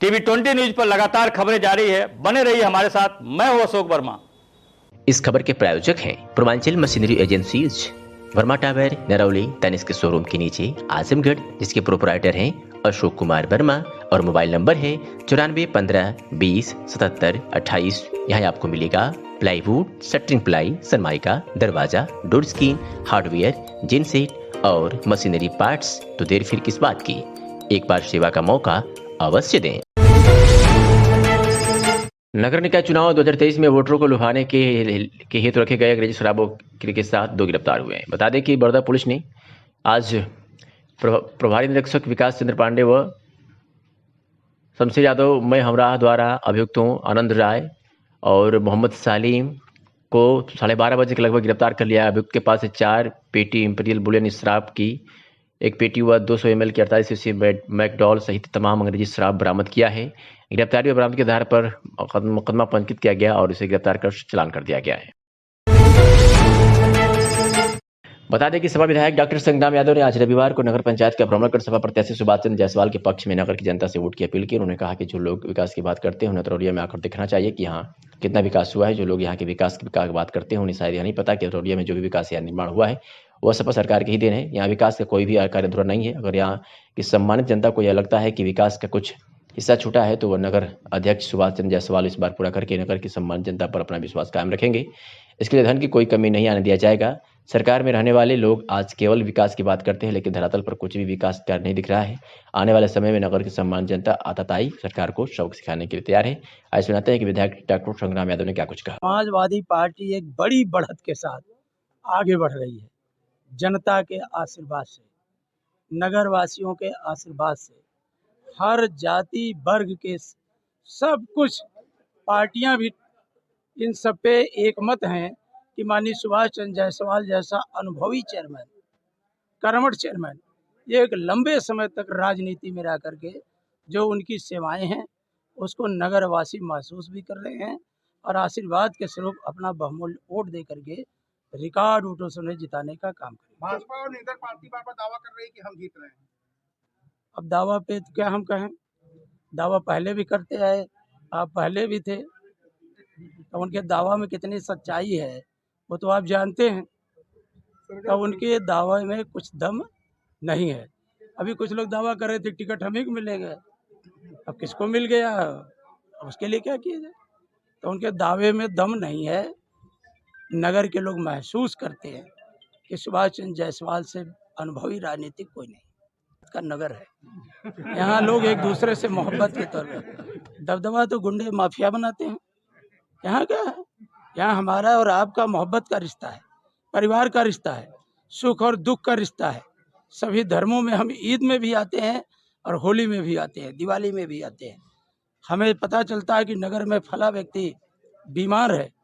TV 20 news पर लगातार खबरें जारी है, बने रहिए हमारे साथ। मैं हूं अशोक वर्मा। इस खबर के प्रायोजक हैं Purvanchal machinery agencies, Verma tower, Narauli, Tanishq showroom के नीचे, आजमगढ़, जिसके प्रोपराइटर हैं अशोक कुमार वर्मा और मोबाइल नंबर है 9415207728। यहाँ आपको मिलेगा प्लाईवुड, शटरिंग प्लाई, सनमाइका, दरवाजा, डोर स्क्रीन, हार्डवेयर, जिन सेट और मशीनरी पार्ट्स। तो देर फिर किस बात की, एक बार सेवा का मौका अवश्य दें। नगर निकाय चुनाव 2023 में वोटरों को लुभाने के हेतु रखे गए अंग्रेजी शराबों के साथ 2 गिरफ्तार हुए हैं। बता दें कि बड़ौदा पुलिस ने आज प्रभारी निरीक्षक विकास चंद्र पांडे व शमशेर यादव में हमराह द्वारा अभियुक्तों आनंद राय और मोहम्मद सालिम को 12:30 बजे के लगभग गिरफ्तार कर लिया। अभियुक्त के पास से 4 पेटी इंपीरियल बुलियन शराब की, 1 पेटी व 200 ml की 48 सीसी मैकडॉल सहित तमाम अंग्रेजी शराब बरामद किया है। गिरफ्तारी और बरामद के आधार पर मुकदमा पंजीकृत किया गया और इसे गिरफ्तार कर चालान कर दिया गया है। बता दें कि सपा विधायक डॉक्टर संग्राम यादव ने आज रविवार को नगर पंचायत का भ्रमण कर सपा प्रत्याशी सुभाष चंद्र जायसवाल के पक्ष में नगर की जनता से वोट की अपील की। उन्होंने कहा कि जो लोग विकास की बात करते हैं उन्हें अतरौलिया में आकर देखना चाहिए कि यहाँ कितना विकास हुआ है। जो लोग यहाँ के विकास की बात करते हैं उन्हें शायद यह नहीं पता कि अतरौलिया में जो भी विकास या निर्माण हुआ है वह सपा सरकार के ही देन है। यहाँ विकास का कोई भी कार्य अधूरा नहीं है। अगर यहाँ की सम्मानित जनता को यह लगता है कि विकास का कुछ हिस्सा छूटा है तो वह नगर अध्यक्ष सुभाष चंद्र जायसवाल इस बार पूरा करके नगर की सम्मानित जनता पर अपना विश्वास कायम रखेंगे। इसके लिए धन की कोई कमी नहीं आने दिया जाएगा। सरकार में रहने वाले लोग आज केवल विकास की बात करते हैं, लेकिन धरातल पर कुछ भी विकास कार्य नहीं दिख रहा है। आने वाले समय में नगर की सम्मानित जनता आताताई सरकार को सबक सिखाने के लिए तैयार है। आज सुनाते हैं कि विधायक डॉक्टर संग्राम यादव ने क्या कुछ कहा। समाजवादी पार्टी एक बड़ी बढ़त के साथ आगे बढ़ रही है। जनता के आशीर्वाद से, नगर वासियों के आशीर्वाद से, हर जाति वर्ग के सब कुछ पार्टियां भी इन सब पे एक मत हैं कि माननीय सुभाष चंद्र जायसवाल जैसा अनुभवी चेयरमैन, कर्मठ चेयरमैन, ये एक लंबे समय तक राजनीति में रह करके जो उनकी सेवाएं हैं उसको नगरवासी महसूस भी कर रहे हैं और आशीर्वाद के स्वरूप अपना बहुमूल्य वोट दे करके रिकॉर्ड वोटों से उन्हें जिताने का काम करें। भाजपा और निर्दल पार्टी बार दावा कर रही है कि हम जीत रहे हैं। अब दावा पे तो क्या हम कहें, दावा पहले भी करते आए, आप पहले भी थे, तो उनके दावा में कितनी सच्चाई है वो तो आप जानते हैं। तो उनके दावे में कुछ दम नहीं है। अभी कुछ लोग दावा कर रहे थे टिकट हमें को मिलेगा, अब किसको मिल गया, अब उसके लिए क्या किया जाए। तो उनके दावे में दम नहीं है। नगर के लोग महसूस करते हैं कि सुभाष चंद्र जायसवाल से अनुभवी राजनीतिक कोई नहीं का नगर है। यहाँ लोग एक दूसरे से मोहब्बत के तौर पर, दबदबा तो गुंडे माफिया बनाते हैं। यहाँ क्या है, यहाँ हमारा और आपका मोहब्बत का रिश्ता है, परिवार का रिश्ता है, सुख और दुख का रिश्ता है। सभी धर्मों में हम ईद में भी आते हैं और होली में भी आते हैं, दिवाली में भी आते हैं। हमें पता चलता है कि नगर में फला व्यक्ति बीमार है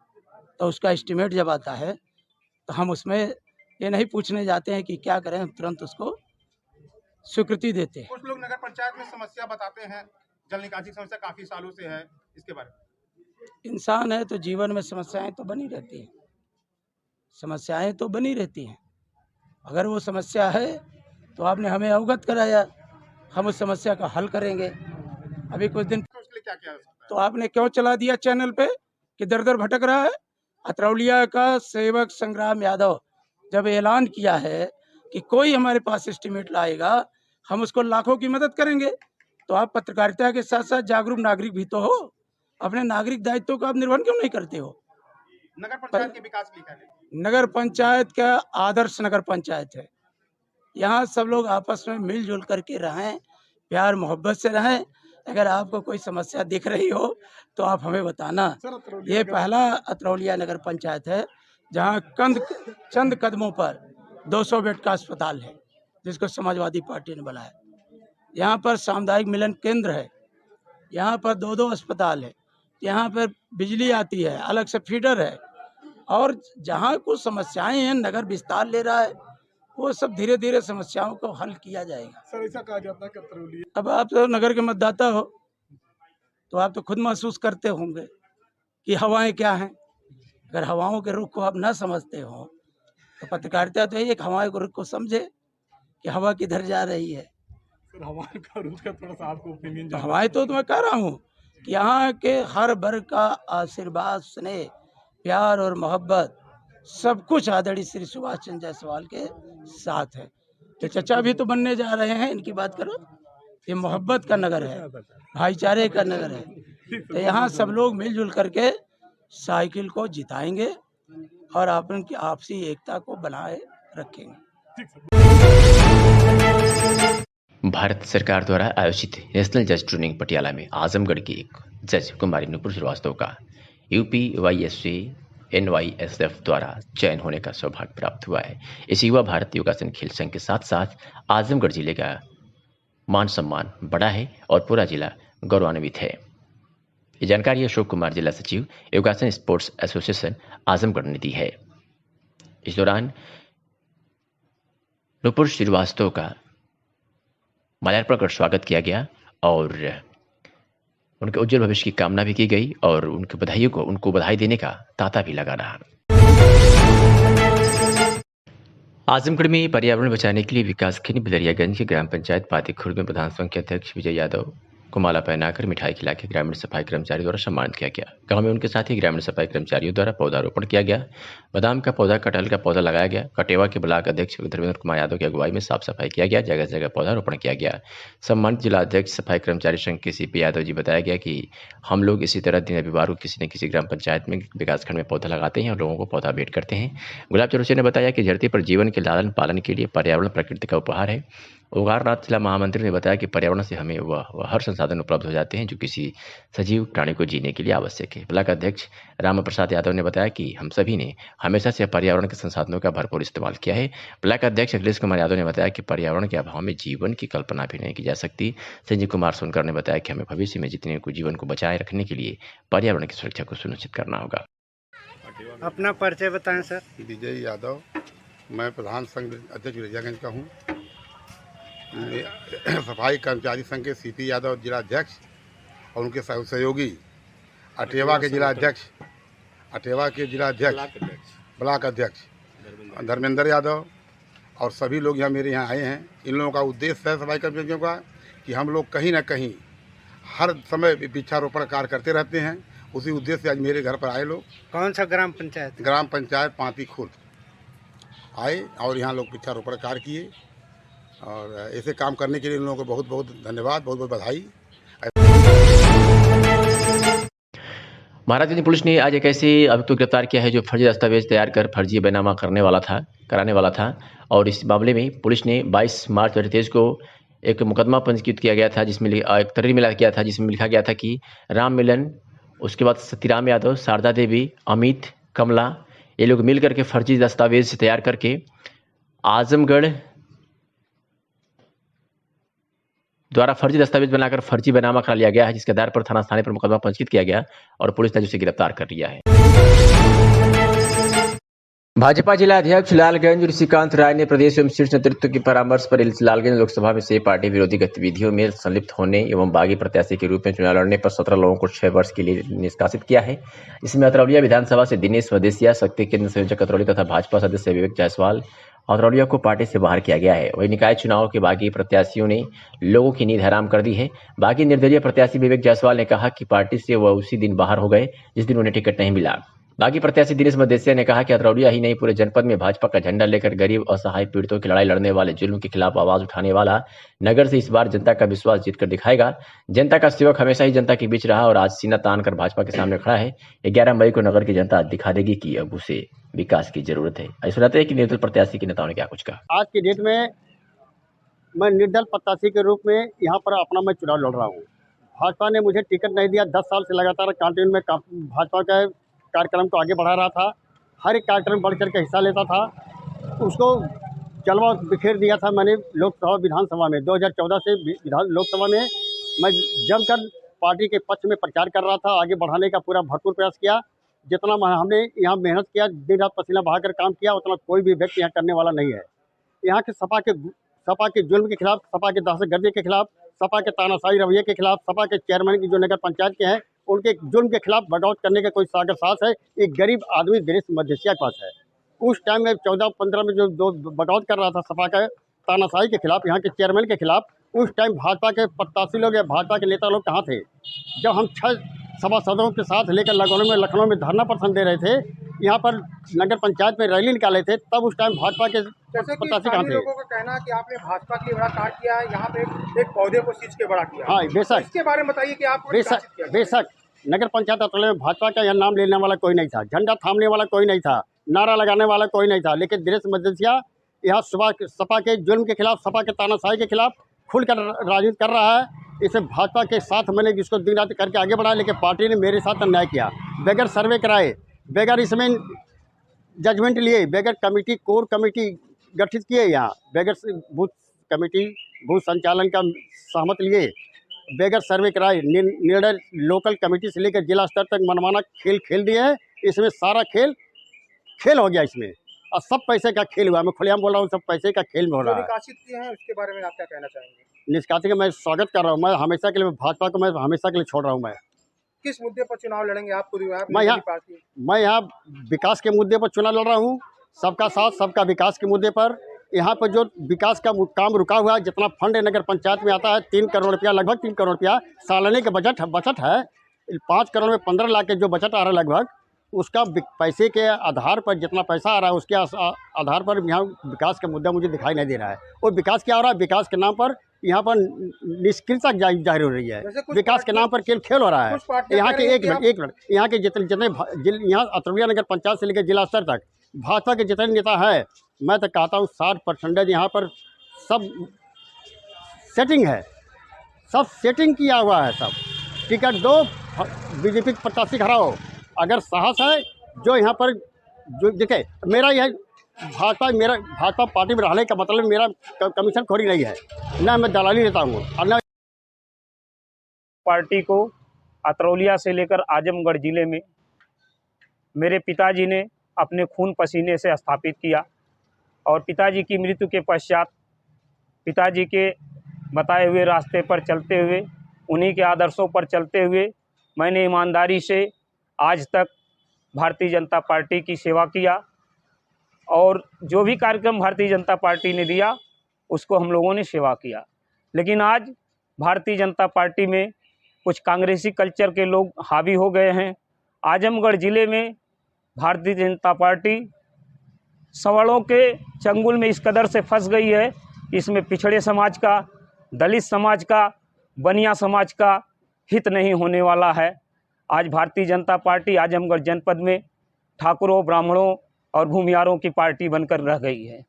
तो उसका एस्टिमेट जब आता है तो हम उसमें ये नहीं पूछने जाते हैं कि क्या करें, हम तुरंत उसको स्वीकृति देते हैं। कुछ लोग नगर पंचायत में समस्या बताते हैं, जल निकासी की समस्या काफी सालों से है, इसके बारे में। इंसान है तो जीवन में समस्याएं तो बनी रहती हैं, समस्याएं तो बनी रहती हैं। अगर वो समस्या है तो आपने हमें अवगत कराया, हम उस समस्या का हल करेंगे। अभी कुछ दिन तो उसके लिए क्या किया जा सकता है? तो आपने क्यों चला दिया चैनल पे कि दर दर भटक रहा है। अतरौलिया का सेवक संग्राम यादव जब ऐलान किया है कि कोई हमारे पास एस्टिमेट लाएगा हम उसको लाखों की मदद करेंगे, तो आप पत्रकारिता के साथ साथ जागरूक नागरिक भी तो हो। अपने नागरिक दायित्व को आप निर्वहन क्यों नहीं करते हो। नगर पंचायत के विकास के लिए क्या करें? नगर पंचायत का आदर्श नगर पंचायत है। यहाँ सब लोग आपस में मिलजुल करके रहें, प्यार मोहब्बत से रहें। अगर आपको कोई समस्या दिख रही हो तो आप हमें बताना। ये पहला अतरौलिया नगर पंचायत है जहाँ चंद कदमों पर 200 बेड का अस्पताल है जिसको समाजवादी पार्टी ने बनाया। यहाँ पर सामुदायिक मिलन केंद्र है, यहाँ पर 2 अस्पताल है, यहाँ पर बिजली आती है, अलग से फीडर है। और जहाँ कुछ समस्याएं हैं, नगर विस्तार ले रहा है, वो सब धीरे धीरे समस्याओं को हल किया जाएगा। सर ऐसा कहा जाता है कि अतरौलिया, अब आप तो नगर के मतदाता हो तो आप तो खुद महसूस करते होंगे कि हवाएं क्या हैं। अगर हवाओं के रुख को आप ना समझते हो तो पत्रकारिता तो एक हवाओं के रुख को समझे कि हवा किधर जा रही है। सर हमारे का उसका थोड़ा सा आपको ओपिनियन तो हमारे तो मैं कह रहा हूँ कि यहाँ के हर वर्ग का आशीर्वाद, स्नेह, प्यार और मोहब्बत सब कुछ आदरणीय श्री सुभाष चंद्र जायसवाल के साथ है। तो चचा भी तो बनने जा रहे हैं, इनकी बात करो। ये मोहब्बत का नगर है, भाईचारे का नगर है। तो यहाँ सब लोग मिलजुल करके साइकिल को जिताएंगे और अपन की आपसी एकता को बनाए रखेंगे। भारत सरकार द्वारा आयोजित नेशनल जज ट्रेनिंग पटियाला में आजमगढ़ की एक जज कुमारी नुपुर श्रीवास्तव का UPYSC NYSF द्वारा चयन होने का सौभाग्य प्राप्त हुआ है। इस युवा भारत योगासन खेल संघ के साथ साथ आजमगढ़ जिले का मान सम्मान बढ़ा है और पूरा जिला गौरवान्वित है। ये जानकारी अशोक कुमार, जिला सचिव, योगासन स्पोर्ट्स एसोसिएशन आजमगढ़ ने दी है। इस दौरान नुपुर श्रीवास्तव का माल्यार्पण कर स्वागत किया गया और उनके उज्जवल भविष्य की कामना भी की गई और उनको बधाई देने का तांता भी लगा रहा। आजमगढ़ में पर्यावरण बचाने के लिए विकासखंड बिलरियागंज के ग्राम पंचायत पातीखुर्द में प्रधान संघ के अध्यक्ष विजय यादव को माला पहनाकर मिठाई खिला के ग्रामीण सफाई कर्मचारी द्वारा सम्मानित किया गया। गांव में उनके साथ ही ग्रामीण सफाई कर्मचारियों द्वारा पौधारोपण किया गया। बादाम का पौधा, कटहल का पौधा लगाया गया। कटेवा के ब्लॉक अध्यक्ष धर्मेंद्र कुमार यादव की अगुवाई में साफ सफाई किया गया। जगह जगह पौधारोपण किया गया। सम्मानित जिला अध्यक्ष सफाई कर्मचारी संघ के CP यादव जी बताया गया कि हम लोग इसी तरह दिन रविवार को किसी न किसी ग्राम पंचायत में विकासखंड में पौधा लगाते हैं और लोगों को पौधा भेंट करते हैं। गुलाब चौरसिया ने बताया कि धरती पर जीवन के लालन पालन के लिए पर्यावरण प्रकृति का उपहार है। ओंकारनाथ जिला महामंत्री ने बताया कि पर्यावरण से हमें वह हर संसाधन उपलब्ध हो जाते हैं जो किसी सजीव प्राणी को जीने के लिए आवश्यक है। ब्लॉक अध्यक्ष राम प्रसाद यादव ने बताया कि हम सभी ने हमेशा से पर्यावरण के संसाधनों का भरपूर इस्तेमाल किया है। ब्लॉक अध्यक्ष अखिलेश कुमार यादव ने बताया कि पर्यावरण के अभाव में जीवन की कल्पना भी नहीं की जा सकती। संजय कुमार सोनकर ने बताया कि हमें भविष्य में जितने को जीवन को बचाए रखने के लिए पर्यावरण की सुरक्षा को सुनिश्चित करना होगा। अपना परिचय बताएं सर। विजय यादव, मैं प्रधान संघ अध्यक्ष बिलरियागंज का हूँ। सफाई कर्मचारी संघ के CP यादव जिला अध्यक्ष और उनके सहयोगी अटेवा के जिला अध्यक्ष ब्लॉक अध्यक्ष धर्मेंद्र यादव और सभी लोग यहाँ मेरे यहाँ आए हैं। इन लोगों का उद्देश्य है सफाई कर्मचारियों का कि हम लोग कहीं ना कहीं हर समय वृक्षारोपण कार्य करते रहते हैं। उसी उद्देश्य से आज मेरे घर पर आए लोग। कौन सा ग्राम पंचायत? ग्राम पंचायत पातीखुर्द आए और यहाँ लोग वृक्षारोपण कार्य किए और ऐसे काम करने के लिए इन लोगों को बहुत बहुत धन्यवाद, बहुत बहुत बधाई। महाराजगंज पुलिस ने आज एक ऐसे अभियुक्त को गिरफ्तार किया है जो फर्जी दस्तावेज तैयार कर फर्जी बैनामा कराने वाला था और इस मामले में पुलिस ने 22 मार्च 2023 को एक मुकदमा पंजीकृत किया गया था जिसमें एक तहरीर मिला किया था जिसमें लिखा गया था कि राम मिलन, उसके बाद सतीराम यादव, शारदा देवी, अमित, कमला, ये लोग मिल करके फर्जी दस्तावेज तैयार करके आजमगढ़ द्वारा फर्जी दस्तावेज बनाकर फर्जी बैनामा करा लिया गया है, जिसके आधार पर थाना स्थाने पर मुकदमा पंजीकृत किया गया और पुलिस ने उसे गिरफ्तार कर लिया है। भाजपा जिला अध्यक्ष लालगंज ऋषिकांत राय ने प्रदेश एवं शीर्ष नेतृत्व के परामर्श पर लालगंज लोकसभा में से पार्टी विरोधी गतिविधियों में संलिप्त होने एवं बागी प्रत्याशी के रूप में चुनाव लड़ने पर 17 लोगों को 6 वर्ष के लिए निष्कासित किया है। इसमें अतरौलिया विधानसभा से दिनेश मदेसिया, शक्ति केंद्र संयोजक अतरौली तथा भाजपा सदस्य विवेक जायसवाल अतरौलिया को पार्टी से बाहर किया गया है। वही निकाय चुनाव के बागी प्रत्याशियों ने लोगों की नींद हराम कर दी है। बागी निर्दलीय प्रत्याशी विवेक जायसवाल ने कहा कि पार्टी से वह उसी दिन बाहर हो गए जिस दिन उन्हें टिकट नहीं मिला। बागी प्रत्याशी दिनेश मदेसिया ने कहा कि अतरौलिया ही नहीं पूरे जनपद में भाजपा का झंडा लेकर गरीब असहाय पीड़ितों की लड़ाई लड़ने वाले जुल्म के खिलाफ आवाज उठाने वाला नगर से इस बार जनता का विश्वास जीतकर दिखाएगा। जनता का सेवक हमेशा ही जनता के बीच रहा और आज सीना तान कर भाजपा के सामने खड़ा है। 11 मई को नगर की जनता दिखा देगी कि अब उसे विकास की जरूरत है। ऐसा लगता है कि निर्दल प्रत्याशी के नेताओं ने क्या कुछ कहा। आज की डेट में मैं निर्दल प्रत्याशी के रूप में यहाँ पर अपना मैं चुनाव लड़ रहा हूँ। भाजपा ने मुझे टिकट नहीं दिया। 10 साल से लगातार कैंटीन में भाजपा का कार्यक्रम को आगे बढ़ा रहा था। हर एक कार्यक्रम बढ़ चढ़ के हिस्सा लेता था। उसको जलवा बिखेर दिया था मैंने लोकसभा विधानसभा में। 2014 से लोकसभा में मैं जमकर पार्टी के पक्ष में प्रचार कर रहा था। आगे बढ़ाने का पूरा भरपूर प्रयास किया। जितना हमने यहाँ मेहनत किया, दिन रात पसीना बहाकर काम किया, उतना कोई भी व्यक्ति यहाँ करने वाला नहीं है। यहाँ के सपा के जुल्म के खिलाफ, सपा के दहशतगर्दी के खिलाफ, सपा के तानाशाही रवैये के खिलाफ, सपा के चेयरमैन की जो नगर पंचायत के हैं उनके जुल्म के खिलाफ बगावत करने का कोई सागर साहस है एक गरीब आदमी दिनेश मदेसिया के पास है। उस टाइम में 14-15 में जो बगावत कर रहा था सपा का तानाशाही के खिलाफ, यहाँ के चेयरमैन के खिलाफ, उस टाइम भाजपा के प्रत्याशी लोग या भाजपा के नेता लोग कहाँ थे? जब हम 6 सभासदों के साथ लेकर लखनऊ में धरना प्रदर्शन दे रहे थे, यहाँ पर नगर पंचायत में रैली निकाले थे, तब उस टाइम भाजपा के जैसे कि प्रत्याशी कहाँ स्थानीय थे? लोगों का कहना है कि आपने भाजपा के लिए बड़ा कांड किया है, यहाँ पे एक पौधे को सींच के बड़ा किया है। हाँ, बेशक। तो इसके बारे में बताइए कि आपको बेशक बेशक नगर पंचायत अतरौली में भाजपा का यहाँ नाम लेने वाला कोई नहीं था, झंडा थामने वाला कोई नहीं था, नारा लगाने वाला कोई नहीं था, लेकिन दिनेश मजिसिया यहाँ सपा के जुल्म के खिलाफ, सपा के तानाशाही के खिलाफ खुलकर राजनीति कर रहा है। इसे भाजपा के साथ मैंने जिसको दिन रात करके आगे बढ़ाया, लेकिन पार्टी ने मेरे साथ अन्याय किया, बगैर सर्वे कराए, बगैर इसमें जजमेंट लिए, बगैर कमेटी कोर कमेटी गठित किए, यहाँ बगैर बूथ कमेटी बूथ संचालन का सहमत लिए, बगैर सर्वे कराए निर्णय लोकल कमेटी से लेकर जिला स्तर तक मनमाना खेल खेल दिए हैं। इसमें सारा खेल हो गया इसमें, और सब पैसे का खेल हुआ। मैं खुलेआम बोल रहा हूँ, सब पैसे का खेल में हो रहा है। निकासित किए हैं उसके बारे में आप क्या कहना चाहेंगे? निष्कासित का मैं स्वागत कर रहा हूँ। मैं हमेशा के लिए भाजपा को मैं हमेशा के लिए छोड़ रहा हूँ। मैं किस मुद्दे पर चुनाव लड़ेंगे आप खुद? मैं यहाँ विकास के मुद्दे पर चुनाव लड़ रहा हूँ, सबका साथ सबका विकास के मुद्दे पर। यहाँ पर जो विकास का काम रुका हुआ है, जितना फंड नगर पंचायत में आता है 3 करोड़ रुपया, लगभग 3 करोड़ रुपया सालाने का बजट है। 5 करोड़ में 15 लाख के जो बजट आ रहा है लगभग, उसका पैसे के आधार पर जितना पैसा आ रहा है उसके आधार पर यहाँ विकास का मुद्दा मुझे दिखाई नहीं दे रहा है। और विकास क्या हो रहा है? विकास के नाम पर यहाँ पर निष्क्रियता जाहिर हो रही है, विकास के नाम पर खेल हो रहा है। यहाँ के एक मिनट यहाँ के जितने यहाँ अतरौलिया नगर पंचायत से लेकर जिला स्तर तक भाजपा के जितने नेता है, मैं तो कहता हूँ 60% यहाँ पर सब सेटिंग है, सब सेटिंग किया हुआ है। सब टिकट दो, बीजेपी प्रत्याशी खड़ा हो, अगर साहस है जो यहाँ पर जो देखे। मेरा यह भाजपा पार्टी में रहने का मतलब मेरा कमीशन खोरी नहीं है, ना मैं दलाली लेता हूँ और ना पार्टी को अतरौलिया से लेकर आजमगढ़ जिले में मेरे पिताजी ने अपने खून पसीने से स्थापित किया। और पिताजी की मृत्यु के पश्चात पिताजी के बताए हुए रास्ते पर चलते हुए, उन्हीं के आदर्शों पर चलते हुए मैंने ईमानदारी से आज तक भारतीय जनता पार्टी की सेवा किया। और जो भी कार्यक्रम भारतीय जनता पार्टी ने दिया उसको हम लोगों ने सेवा किया। लेकिन आज भारतीय जनता पार्टी में कुछ कांग्रेसी कल्चर के लोग हावी हो गए हैं। आजमगढ़ ज़िले में भारतीय जनता पार्टी सवालों के चंगुल में इस कदर से फंस गई है, इसमें पिछड़े समाज का, दलित समाज का, बनिया समाज का हित नहीं होने वाला है। आज भारतीय जनता पार्टी आजमगढ़ जनपद में ठाकुरों, ब्राह्मणों और भूमियारों की पार्टी बनकर रह गई है।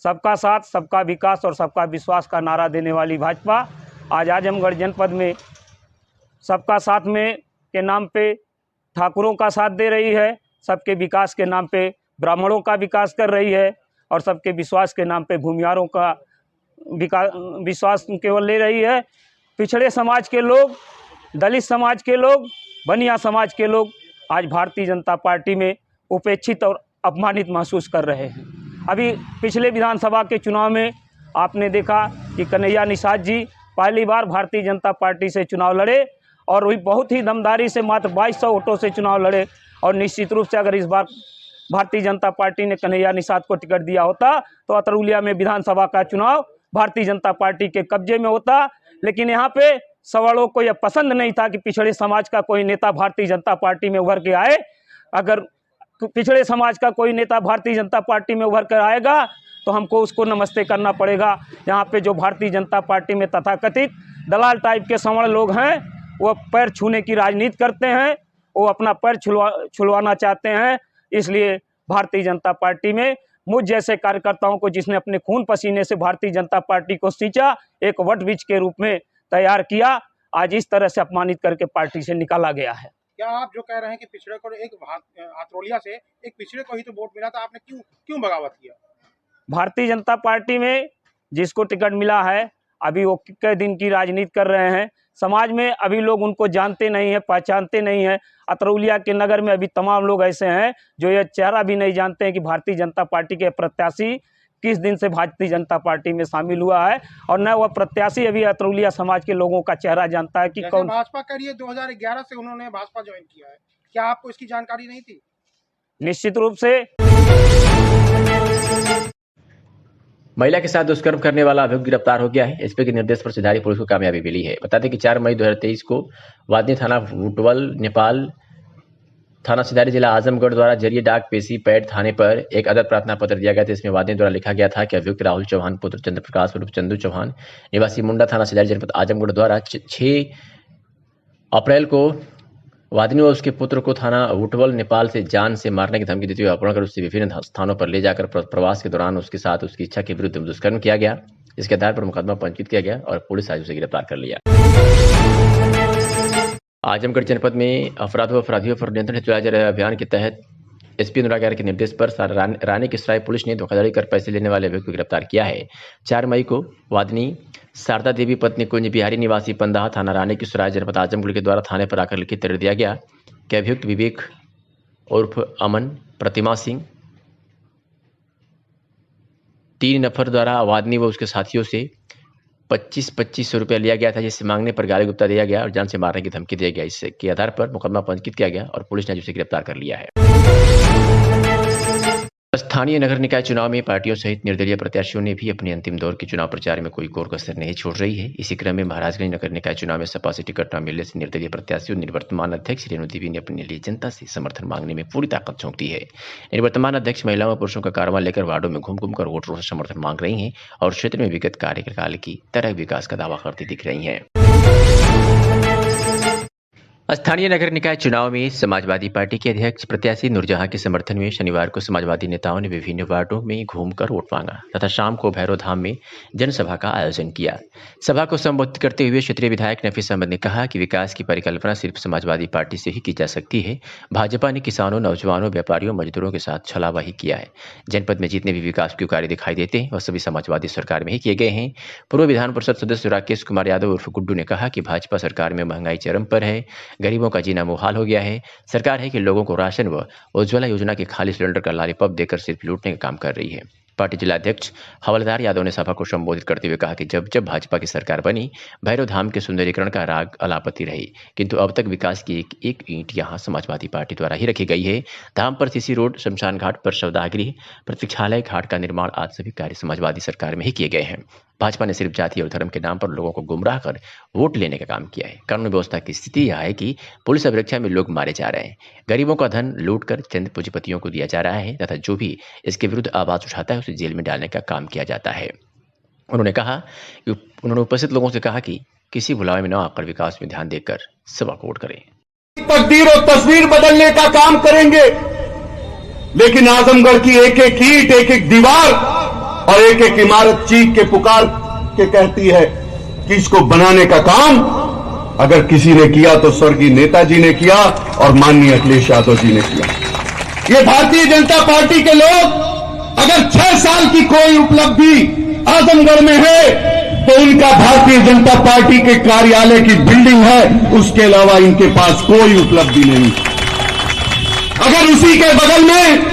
सबका साथ, सबका विकास और सबका विश्वास का नारा देने वाली भाजपा आज आजमगढ़ जनपद में सबका साथ में के नाम पे ठाकुरों का साथ दे रही है, सबके विकास के नाम पे ब्राह्मणों का विकास कर रही है, और सबके विश्वास के नाम पे भूमियारों का विश्वास केवल ले रही है। पिछड़े समाज के लोग, दलित समाज के लोग, बनिया समाज के लोग आज भारतीय जनता पार्टी में उपेक्षित और अपमानित महसूस कर रहे हैं। अभी पिछले विधानसभा के चुनाव में आपने देखा कि कन्हैया निषाद जी पहली बार भारतीय जनता पार्टी से चुनाव लड़े, और वही बहुत ही दमदारी से मात्र 2200 वोटों से चुनाव लड़े। और निश्चित रूप से अगर इस बार भारतीय जनता पार्टी ने कन्हैया निषाद को टिकट दिया होता तो अतरौलिया में विधानसभा का चुनाव भारतीय जनता पार्टी के कब्जे में होता। लेकिन यहाँ पे सवालों को यह पसंद नहीं था कि पिछड़े समाज का कोई नेता भारतीय जनता पार्टी में उभर के आए। अगर पिछड़े समाज का कोई नेता भारतीय जनता पार्टी में उभर कर आएगा तो हमको उसको नमस्ते करना पड़ेगा। यहाँ पे जो भारतीय जनता पार्टी में तथाकथित दलाल टाइप के सवर्ण लोग हैं, वो पैर छूने की राजनीति करते हैं, वो अपना पैर छुलवाना चाहते हैं। इसलिए भारतीय जनता पार्टी में मुझ जैसे कार्यकर्ताओं को, जिसने अपने खून पसीने से भारतीय जनता पार्टी को सींचा, एक वट वृक्ष के रूप में तैयार किया, आज इस तरह से अपमानित करके पार्टी से निकाला गया है। क्या आप जो कह रहे हैं कि पिछड़े को अतरौलिया से एक पिछड़े को ही तो वोट मिला था, आपने क्यों बगावत किया? भारतीय जनता पार्टी में जिसको टिकट मिला है, अभी वो कई दिन की राजनीति कर रहे हैं। समाज में अभी लोग उनको जानते नहीं हैं, पहचानते नहीं हैं। अतरौलिया के नगर में अभी तमाम लोग ऐसे हैं जो ये चेहरा भी नहीं जानते हैं कि भारतीय जनता पार्टी के प्रत्याशी किस दिन से भारतीय जनता पार्टी में शामिल हुआ है, और न वह प्रत्याशी अभी अतरौलिया समाज के लोगों का चेहरा जानता है कि कौन। भाजपा कह रही है 2011 से उन्होंने भाजपा ज्वाइन किया है, क्या आपको इसकी जानकारी नहीं थी? निश्चित रूप से महिला के साथ दुष्कर्म करने वाला अभियुक्त गिरफ्तार हो गया है। एसपी के निर्देश पर सिधारी पुलिस को कामयाबी मिली है। बता दें कि 4 मई 2023 को वादनी थाना वुटवल नेपाल थाना सिधारी जिला आजमगढ़ द्वारा जरिए डाक पेशी पैड थाने पर एक अदर प्रार्थना पत्र दिया गया था। इसमें वादनी द्वारा लिखा गया था कि अभियुक्त राहुल चौहान पुत्र चंद्र प्रकाश उर्फ चंदू चौहान निवासी मुंडा थाना सिधारी जनपद आजमगढ़ द्वारा 6 अप्रैल को वादनी और उसके पुत्र को थाना वुटवल नेपाल से जान से मारने की धमकी देते हुए अपहरण कर उससे विभिन्न स्थानों पर ले जाकर प्रवास के दौरान उसके साथ उसकी इच्छा के विरुद्ध दुष्कर्म किया गया। इसके आधार पर मुकदमा पंजीकृत किया गया और पुलिस आज उसे गिरफ्तार कर लिया। आजमगढ़ जनपद में अपराधियों पर नियंत्रण हेतु चलाए जा रहे अभियान के तहत एसपी अनुराग आर्य के निर्देश पर रानी की सराय पुलिस ने धोखाधड़ी कर पैसे लेने वाले अभियुक्त को गिरफ्तार किया है। 4 मई को वादनी शारदा देवी पत्नी कुंज बिहारी निवासी पंदाहा थाना रानी की सराय जनपद आजमगढ़ के द्वारा थाने पर आकर लिखित तहरीर दिया गया कि अभियुक्त विवेक उर्फ अमन प्रतिमा सिंह 3 नफर द्वारा वादनी व उसके साथियों से 2500 रुपया लिया गया था, जिससे मांगने पर गाली गुप्ता दिया गया और जान से मारने की धमकी दिया गया। इसके आधार पर मुकदमा पंजीकृत किया गया और पुलिस ने उसे गिरफ्तार कर लिया है। स्थानीय नगर निकाय चुनाव में पार्टियों सहित निर्दलीय प्रत्याशियों ने भी अपने अंतिम दौर के चुनाव प्रचार में कोई कोर कसर नहीं छोड़ रही है। इसी क्रम में महाराजगंज नगर निकाय चुनाव में सपा से टिकट न मिलने से निर्दलीय प्रत्याशियों निवर्तमान अध्यक्ष रेणु देवी ने अपने लिए जनता से समर्थन मांगने में पूरी ताकत झोंक दी है। निवर्तमान अध्यक्ष महिलाओं व पुरुषों का कारवां लेकर वार्डों में घूम घूम कर वोटरों से समर्थन मांग रही हैं और क्षेत्र में विगत कार्यकाल की तरह विकास का दावा करती दिख रही हैं। स्थानीय नगर निकाय चुनाव में समाजवादी पार्टी के अध्यक्ष प्रत्याशी नूरजहां के समर्थन में शनिवार को समाजवादी नेताओं ने विभिन्न वार्डों में घूमकर वोट मांगा तथा शाम को भैरव धाम में जनसभा का आयोजन किया। सभा को संबोधित करते हुए क्षेत्रीय विधायक नफीस अहमद ने कहा कि विकास की परिकल्पना सिर्फ समाजवादी पार्टी से ही की जा सकती है। भाजपा ने किसानों, नौजवानों, व्यापारियों, मजदूरों के साथ छलावा किया है। जनपद में जितने भी विकास के कार्य दिखाई देते हैं वह सभी समाजवादी सरकार में ही किए गए हैं। पूर्व विधान परिषद सदस्य राकेश कुमार यादव उर्फ गुड्डू ने कहा कि भाजपा सरकार में महंगाई चरम पर है, गरीबों का जीना मुहाल हो गया है। सरकार है कि लोगों को राशन व उज्ज्वला योजना के खाली सिलेंडर का लॉलीपॉप देकर सिर्फ लूटने का काम कर रही है। पार्टी जिलाध्यक्ष हवलदार यादव ने सभा को संबोधित करते हुए कहा कि जब जब भाजपा की सरकार बनी भैरव धाम के सुंदरीकरण का राग अलापति रही, किंतु अब तक विकास की एक ईंट यहां समाजवादी पार्टी द्वारा ही रखी गई है। धाम पर सीसी रोड, शमशान घाट पर शवदाहगृह, प्रतीक्षालय घाट का निर्माण आदि सभी कार्य समाजवादी सरकार में ही किए गए हैं। भाजपा ने सिर्फ जाति और धर्म के नाम पर लोगों को गुमराह कर वोट लेने का काम किया है। कानून व्यवस्था की स्थिति यह है कि पुलिस अभिरक्षा में लोग मारे जा रहे हैं, गरीबों का धन लूट कर चंद पूंजीपतियों को दिया जा रहा है तथा जो भी इसके विरुद्ध आवाज उठाता है उसे जेल में डालने का काम किया जाता है। उन्होंने उपस्थित लोगों से कहा कि किसी बुलावे में न आकर विकास में ध्यान देकर सभा को वोट करें। तकदीर और तस्वीर बदलने का काम करेंगे, लेकिन आजमगढ़ की एक एक ईंट, एक एक दीवार और एक एक इमारत चीख के पुकार के कहती है कि इसको बनाने का काम अगर किसी ने किया तो स्वर्गीय नेताजी ने किया और माननीय अखिलेश यादव जी ने किया। ये भारतीय जनता पार्टी के लोग अगर 6 साल की कोई उपलब्धि आजमगढ़ में है तो उनका भारतीय जनता पार्टी के कार्यालय की बिल्डिंग है, उसके अलावा इनके पास कोई उपलब्धि नहीं। अगर उसी के बगल में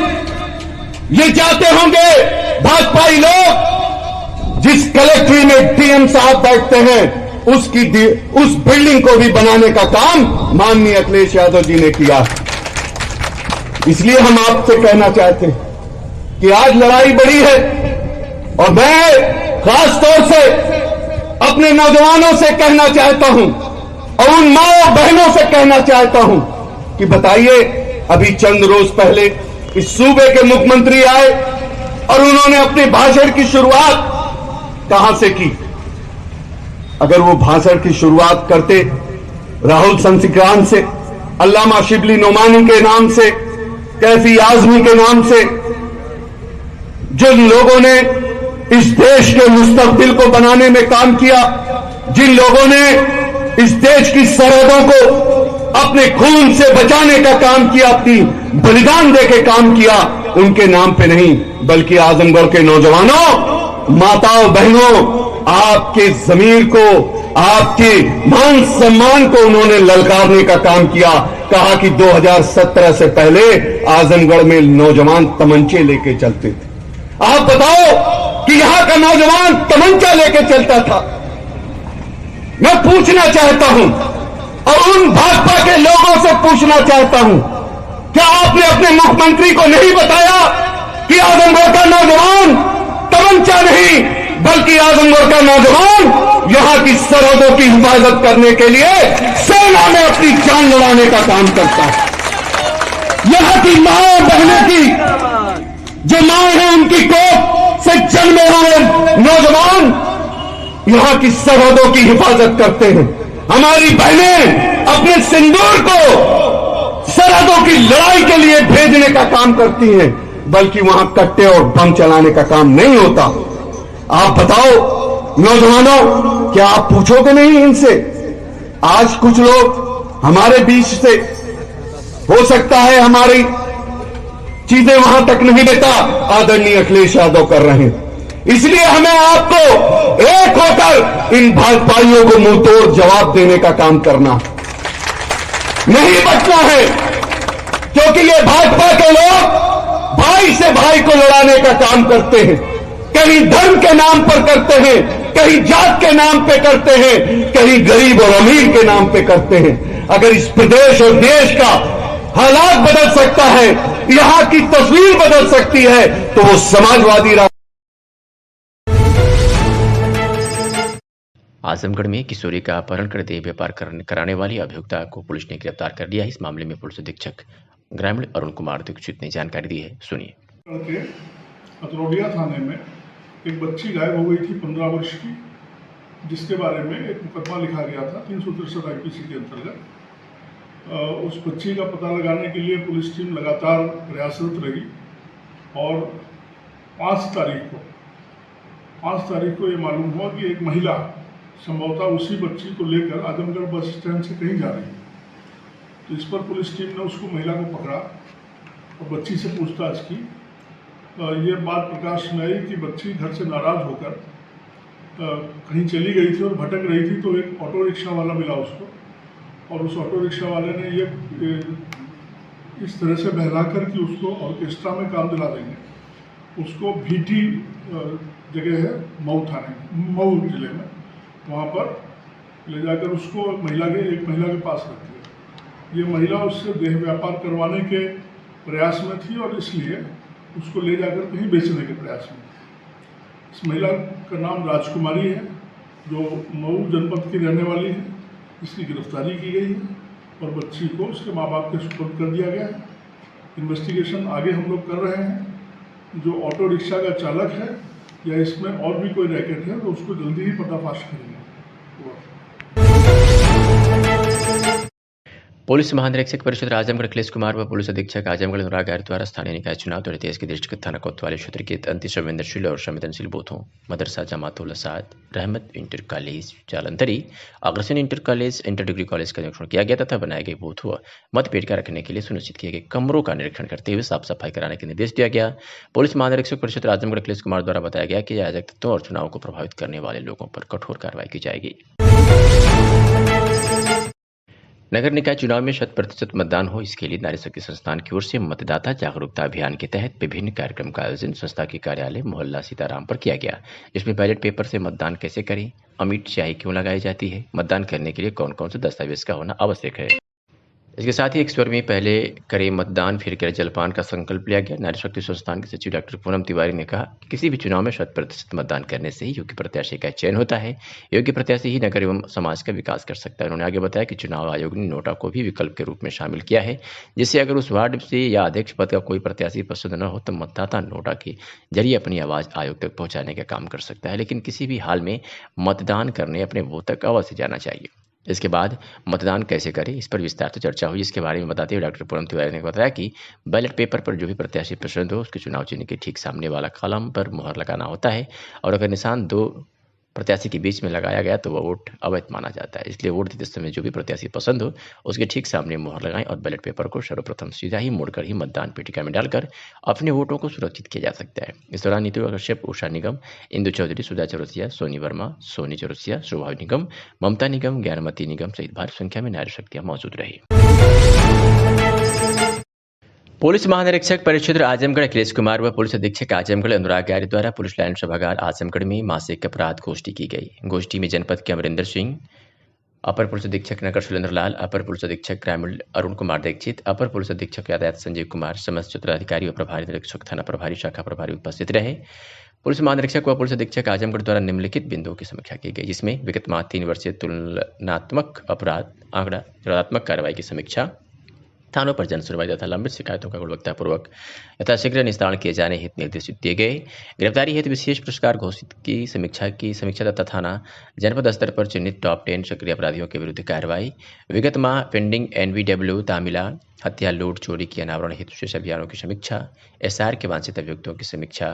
ये चाहते होंगे भाजपाई लोग जिस कलेक्ट्री में डीएम साहब बैठते हैं उस बिल्डिंग को भी बनाने का काम माननीय अखिलेश यादव जी ने किया। इसलिए हम आपसे कहना चाहते हैं कि आज लड़ाई बड़ी है और मैं खास तौर से अपने नौजवानों से कहना चाहता हूं और उन माओ बहनों से कहना चाहता हूं कि बताइए, अभी चंद रोज पहले इस सूबे के मुख्यमंत्री आए और उन्होंने अपने भाषण की शुरुआत कहां से की? अगर वो भाषण की शुरुआत करते राहुल संसिक्रांत से, अल्लामा शिबली नोमानी के नाम से, कैफी आजमी के नाम से, जिन लोगों ने इस देश के मुस्तकबिल को बनाने में काम किया, जिन लोगों ने इस देश की सरहदों को अपने खून से बचाने का काम किया, अपनी बलिदान देके काम किया, उनके नाम पे नहीं बल्कि आजमगढ़ के नौजवानों, माताओं, बहनों, आपके जमीर को, आपके मान सम्मान को उन्होंने ललकारने का काम किया। कहा कि 2017 से पहले आजमगढ़ में नौजवान तमंचे लेके चलते थे। आप बताओ कि यहां का नौजवान तमंचा लेके चलता था। मैं पूछना चाहता हूं और उन भाजपा के लोगों से पूछना चाहता हूं, क्या आपने अपने मुख्यमंत्री को नहीं बताया कि आजमगढ़ का नौजवान तमंचा नहीं बल्कि आजमगढ़ का नौजवान यहां की सरहदों की हिफाजत करने के लिए सेना में अपनी जान लड़ाने का काम करता है। यहां की मां बहनों की जो मां है उनकी कोख से जन्मे हुए नौजवान यहां की सरहदों की हिफाजत करते हैं। हमारी बहनें अपने सिंदूर को सरहदों की लड़ाई के लिए भेजने का काम करती हैं, बल्कि वहां कट्टे और बम चलाने का काम नहीं होता। आप बताओ नौजवानों, क्या आप पूछोगे नहीं इनसे? आज कुछ लोग हमारे बीच से हो सकता है हमारी चीजें वहां तक नहीं देता, आदरणीय अखिलेश यादव कर रहे हैं। इसलिए हमें आपको एक होकर इन भाजपाइयों को मुंह तोड़ जवाब देने का काम करना नहीं बचना है, क्योंकि ये भाजपा के लोग भाई से भाई को लड़ाने का काम करते हैं। कहीं धर्म के नाम पर करते हैं, कहीं जात के नाम पे करते हैं, कहीं गरीब और अमीर के नाम पे करते हैं। अगर इस प्रदेश और देश का हालात बदल सकता है, यहां की तस्वीर बदल सकती है, तो वो समाजवादी आजमगढ़ में किशोरी का अपहरण कर देह व्यापार कराने वाली अभियुक्ता को पुलिस ने गिरफ्तार कर लिया है। इस मामले में पुलिस अधीक्षक ग्रामीण अरुण कुमार दीक्षित ने जानकारी दी है, सुनिए। अतरौलिया थाने में एक बच्ची गायब हो गई थी 15 वर्ष की, जिसके बारे में एक मुकदमा लिखा गया था 363 IPC के अंतर्गत। उस बच्ची का पता लगाने के लिए पुलिस टीम लगातार प्रयासरत रही और 5 तारीख को ये मालूम हुआ कि एक महिला संभवतः उसी बच्ची को लेकर आजमगढ़ बस स्टैंड से कहीं जा रही है। तो इस पर पुलिस टीम ने उसको महिला को पकड़ा और बच्ची से पूछताछ की। ये बात प्रकाश में आई कि बच्ची घर से नाराज होकर कहीं चली गई थी और भटक रही थी, तो एक ऑटो रिक्शा वाला मिला उसको, और उस ऑटो रिक्शा वाले ने ये इस तरह से बहलाकर कि उसको ऑर्केस्ट्रा में काम दिला देंगे, उसको भीटी जगह है मऊ जिले में, वहाँ पर ले जाकर उसको एक महिला के पास रख दिया। ये महिला उससे देह व्यापार करवाने के प्रयास में थी और इसलिए उसको ले जाकर कहीं बेचने के प्रयास में। इस महिला का नाम राजकुमारी है, जो मऊ जनपद की रहने वाली है। इसकी गिरफ्तारी की गई है और बच्ची को उसके माँ बाप के सुपुर्द कर दिया गया है। इन्वेस्टिगेशन आगे हम लोग कर रहे हैं। जो ऑटो रिक्शा का चालक है या इसमें और भी कोई रैकेट है तो उसको जल्दी ही पर्दाफाश करेंगे। पुलिस महानिरीक्षक परिषद आजमगढ़ अखिलेश कुमार व पुलिस अधीक्षक आजमगढ़ अनुराग आर्य द्वारा स्थानीय निकाय चुनाव 2023 के दृष्टिगत थाना कोतवाली क्षेत्र के अति संवेदनशील और संवेदनशील बूथों मदरसा जमातुल असाद रहमत inter college Jalandhari Agrasen inter college inter degree college का निरीक्षण किया गया तथा बनाए गए बूथ व मतपेटिका रखने के लिए सुनिश्चित किए गए कमरों का निरीक्षण करते हुए साफ सफाई कराने के निर्देश दिया गया। पुलिस महानिरीक्षक परिषद आजमगढ़ अखिलेश कुमार द्वारा बताया गया कि अराजक तत्वों और चुनाव को प्रभावित करने वाले लोगों पर कठोर कार्रवाई की जाएगी। नगर निकाय चुनाव में 100% मतदान हो, इसके लिए नारी शक्ति संस्थान की ओर से मतदाता जागरूकता अभियान के तहत विभिन्न कार्यक्रम का आयोजन संस्था के कार्यालय मोहल्ला सीताराम पर किया गया। इसमें बैलेट पेपर से मतदान कैसे करें, अमिट स्याही क्यों लगाई जाती है, मतदान करने के लिए कौन कौन से दस्तावेज का होना आवश्यक है। इसके साथ ही एक स्वर में पहले करें मतदान फिर करें जलपान का संकल्प लिया गया। नारी शक्ति संस्थान के सचिव डॉक्टर पूनम तिवारी ने कहा कि किसी भी चुनाव में 100% मतदान करने से ही योग्य प्रत्याशी का चयन होता है। योग्य प्रत्याशी ही नगर एवं समाज का विकास कर सकता है। उन्होंने आगे बताया कि चुनाव आयोग ने नोटा को भी विकल्प के रूप में शामिल किया है, जिससे अगर उस वार्ड से या अध्यक्ष पद का कोई प्रत्याशी पसंद न हो तो मतदाता नोटा के जरिए अपनी आवाज़ आयोग तक पहुँचाने का काम कर सकता है, लेकिन किसी भी हाल में मतदान करने अपने बूथ तक अवश्य जाना चाहिए। इसके बाद मतदान कैसे करें, इस पर विस्तार से चर्चा हुई। इसके बारे में बताते हुए डॉक्टर पूनम तिवारी ने बताया कि बैलेट पेपर पर जो भी प्रत्याशी पसंद हो उसके चुनाव चिन्ह के ठीक सामने वाला कॉलम पर मुहर लगाना होता है, और अगर निशान 2 प्रत्याशी के बीच में लगाया गया तो वह वोट अवैध माना जाता है। इसलिए वोट देते समय जो भी प्रत्याशी पसंद हो उसके ठीक सामने मुहर लगाएं और बैलेट पेपर को सर्वप्रथम सीधा ही मोड़कर ही मतदान पेटिका में डालकर अपने वोटों को सुरक्षित किया जा सकता है। इस दौरान नीतू कश्यप, उषा निगम, इंदु चौधरी, सुधा चौरसिया, सोनी वर्मा, सोनी चौरसिया, शोभा निगम, ममता निगम, ज्ञानमती निगम सहित भारी संख्या में नारी शक्तियां मौजूद रही। पुलिस महानिरीक्षक परिषद आजमगढ़ अखिलेश कुमार व पुलिस अधीक्षक आजमगढ़ अनुराग आर्य द्वारा पुलिस लाइन सभागार आजमगढ़ में मासिक अपराध गोष्ठी की गई। गोष्ठी में जनपद के अमरिंदर सिंह, अपर पुलिस अधीक्षक नगर सुरेंद्र लाल, अपर पुलिस अधीक्षक ग्रामीण अरुण कुमार दीक्षित, अपर पुलिस अधीक्षक यातायात संजीव कुमार, समस्त क्षेत्राधिकारी और प्रभारी निरीक्षक थाना प्रभारी शाखा प्रभारी उपस्थित रहे। पुलिस महानिरीक्षक व पुलिस अधीक्षक आजमगढ़ द्वारा निम्नलिखित बिंदुओं की समीक्षा की गई, जिसमें विगत माह 3 वर्षीय तुलनात्मक अपराध आंकड़ा निरोधात्मक कार्रवाई की समीक्षा, थानों पर जन सुनवाई तथा लंबित शिकायतों का गुणवत्तापूर्वक यथाशीघ्र निस्तारण किए जाने हेतु निर्देशित दिए गए, गिरफ्तारी हेतु विशेष पुरस्कार घोषित की समीक्षा तथा थाना जनपद स्तर पर चिन्हित टॉप 10 सक्रिय अपराधियों के विरुद्ध कार्रवाई, विगत माह पेंडिंग NVW तामिला हत्या लूट चोरी की अनावरण हेतु शेष अभियानों की समीक्षा, SR के वांछित अभियुक्तों की समीक्षा,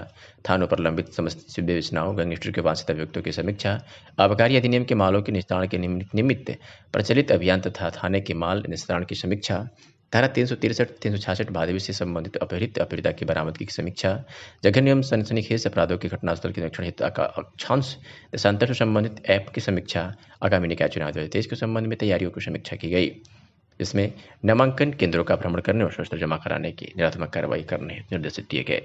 थानों पर लंबित समस्त विवेचनाओं गैंगस्टर के वांछित अभियुक्तों की समीक्षा, आबकारी अधिनियम के मालों के निस्तारण के निमित्त प्रचलित अभियान तथा थाने के माल निस्तारण की समीक्षा, धारा 363, 366 भादवी से संबंधित अपहृत अपहृता की बरामदगी की समीक्षा, जघन्य एवं सनसनीखेज अपराधों के घटनास्थल के निरीक्षण हेतु अक्षांश देशांतर से संबंधित ऐप की समीक्षा, आगामी निकाय चुनाव 2023 के संबंध में तैयारियों की समीक्षा की गई, जिसमें नामांकन केंद्रों का भ्रमण करने और शस्त्र जमा कराने की निरात्मक कार्रवाई करने निर्देशित दिए गए।